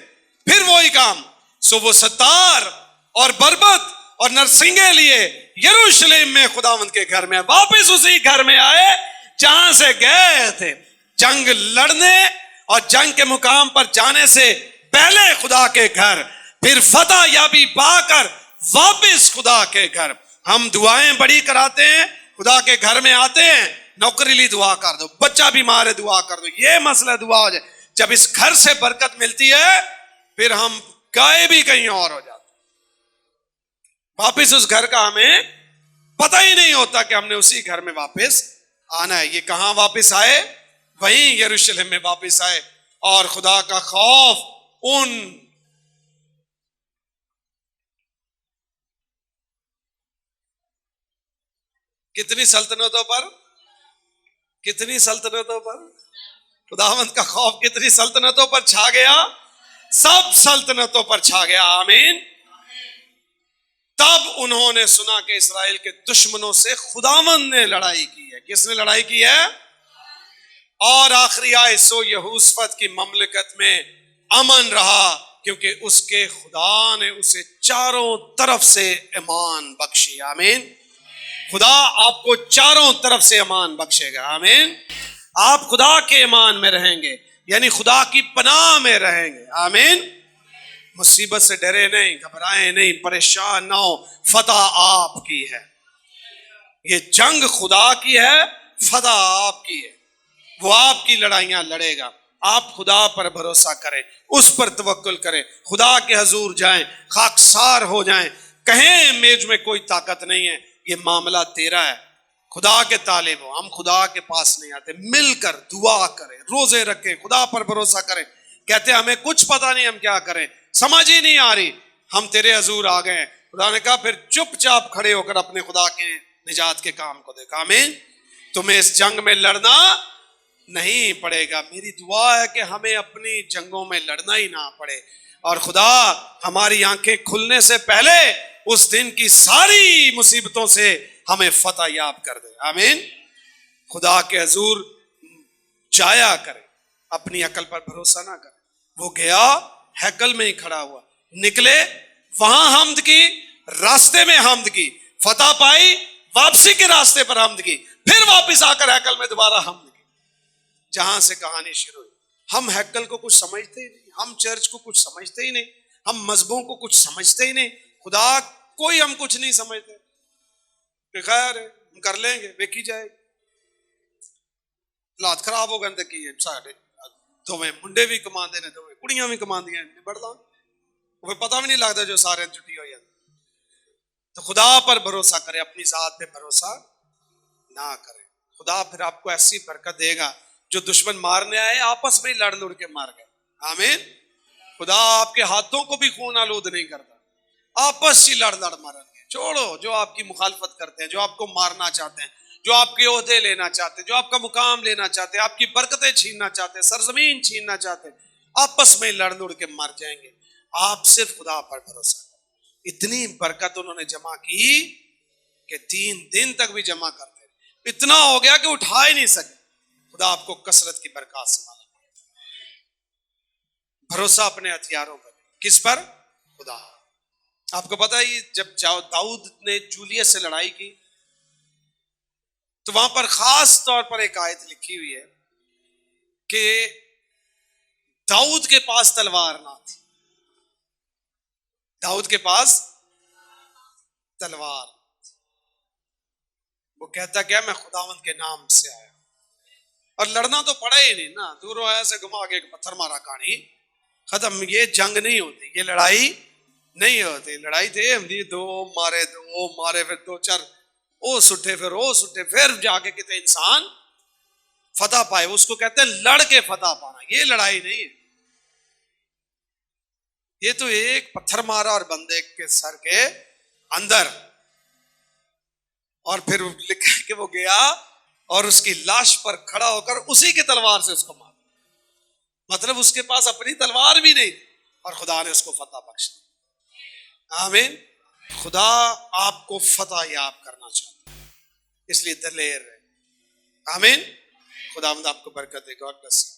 फिर वही काम। सो वो 70 और बरबत और नरसिंगे लिए यरूशलेम में खुदावंद के घर में वापस उसी घर में आए जहां से गए थे, जंग लड़ने और जंग के मुकाम पर जाने से पहले खुदा के घर, फिर फतह याबी पाकर वापस खुदा के घर। हम दुआएं बड़ी कराते हैं, खुदा के घर में आते हैं, नौकरी ली दुआ कर दो, बच्चा बीमार है दुआ कर दो, ये मसला दुआ हो जाए। जब इस घर से बरकत मिलती है फिर हम गए भी कहीं और हो जाते, वापस उस घर का हमें पता ही नहीं होता कि हमने उसी घर में वापस आना है। ये कहां वापस आए? वहीं यरूशलेम में वापस आए। और खुदा का खौफ उन कितनी सल्तनतों पर, कितनी सल्तनतों पर, खुदावंद का खौफ कितनी सल्तनतों पर छा गया, सब सल्तनतों पर छा गया। आमीन। तब उन्होंने सुना कि इस्राएल के दुश्मनों से खुदावंद ने लड़ाई की है। किसने लड़ाई की है? और आखिरी आए सो यहोशफत की ममलकत में अमन रहा, क्योंकि उसके खुदा ने उसे चारों तरफ से ईमान बख्शी। आमीन। खुदा आपको चारों तरफ से ईमान बख्शेगा। आमीन। आप खुदा के ईमान में रहेंगे, यानी खुदा की पनाह में रहेंगे। आमीन। मुसीबत से डरे नहीं, घबराए नहीं, परेशान ना हो, फतह आपकी है। ये जंग खुदा की है, फतह आपकी है। वो आपकी लड़ाइयां लड़ेगा। आप खुदा पर भरोसा करें, उस पर तवक्कुल करें, खुदा के हजूर जाएं, खाकसार हो जाएं, कहें मेज में कोई ताकत नहीं है, ये मामला तेरा है। खुदा के तालिब हो, हम खुदा के पास नहीं आते, मिलकर दुआ करें, रोजे रखें, खुदा पर भरोसा करें। कहते हमें कुछ पता नहीं, हम क्या करें, समझ ही नहीं आ रही, हम तेरे हजूर आ गए। खुदा ने कहा फिर चुपचाप खड़े होकर अपने खुदा के निजात के काम को देखा। आमीन। तुम्हें इस जंग में लड़ना नहीं पड़ेगा। मेरी दुआ है कि हमें अपनी जंगों में लड़ना ही ना पड़े, और खुदा हमारी आंखें खुलने से पहले उस दिन की सारी मुसीबतों से हमें फतह याब कर दे। आमीन। खुदा के हजूर जाया करे, अपनी अकल पर भरोसा ना करे। वो गया, हैकल में ही खड़ा हुआ, निकले, वहां हमद की, रास्ते में हमद की, फतह पाई, वापसी के रास्ते पर हमद की, फिर वापस आकर हैकल में दोबारा हमद की, जहां से कहानी शुरू हुई। हम हैकल को कुछ समझते ही नहीं, हम चर्च को कुछ समझते ही नहीं, हम मजहबों को कुछ समझते ही नहीं, खुदा कोई हम कुछ नहीं समझते। खैर हम कर लेंगे, देखी जाएगी। हालात खराब हो गए की साढ़े दोवें मुंडे भी कमाते ने, दोवें कुड़ियां भी कमांदियां, बढ़दा वो पता भी नहीं लगता जो सारे छुट्टी हो जाती। तो खुदा पर भरोसा करें, अपनी जात पे भरोसा ना करें। खुदा फिर आपको ऐसी बरकत देगा, जो दुश्मन मारने आए आपस में ही लड़ लुड़ के मार गए। आमीन। खुदा आपके हाथों को भी खून आलूद नहीं करता, आपस ही लड़ लड़ मारेंगे। छोड़ो जो आपकी मुखालफत करते हैं, जो आपको मारना चाहते हैं, जो आपके ओहदे लेना चाहते हैं, जो आपका मुकाम लेना चाहते हैं, आपकी बरकतें छीनना चाहते हैं, सरजमीन छीनना चाहते हैं, आपस में लड़ लुड़ के मर जाएंगे। आप सिर्फ खुदा पर भरोसा करें। इतनी बरकत उन्होंने जमा की कि 3 दिन तक भी जमा करते रहे, इतना हो गया कि उठा ही नहीं सके। खुदा आपको कसरत की बरकत से माला। भरोसा अपने हथियारों पर, किस पर? खुदा। आपको पता है जब दाऊद ने जूलियस से लड़ाई की तो वहां पर खास तौर पर एक आयत लिखी हुई है कि दाऊद के पास तलवार ना थी, दाऊद के पास तलवार। वो कहता क्या, मैं खुदावंद के नाम से आया। और लड़ना तो पड़ा ही नहीं ना, दूरों आया से घुमा के एक पत्थर मारा कहानी खत्म, ये जंग नहीं होती, ये लड़ाई नहीं होती। लड़ाई थे हमदी दो मारे फिर दो चार ओ सुटे फिर ओ सुटे, फिर जाके कितने इंसान फतह पाए। उसको कहते हैं लड़ के फतह पाना, ये लड़ाई नहीं है। ये तो एक पत्थर मारा और बंदे के सर के अंदर, और फिर लिखा कि वो गया और उसकी लाश पर खड़ा होकर उसी की तलवार से उसको मारा। मतलब उसके पास अपनी तलवार भी नहीं और खुदा ने उसको फतह बख्श दी। आमीन। खुदा आपको फतह याब करना चाहता है, इसलिए दलेर रहे। आमीन। खुदा आपको बरकत दे। God bless.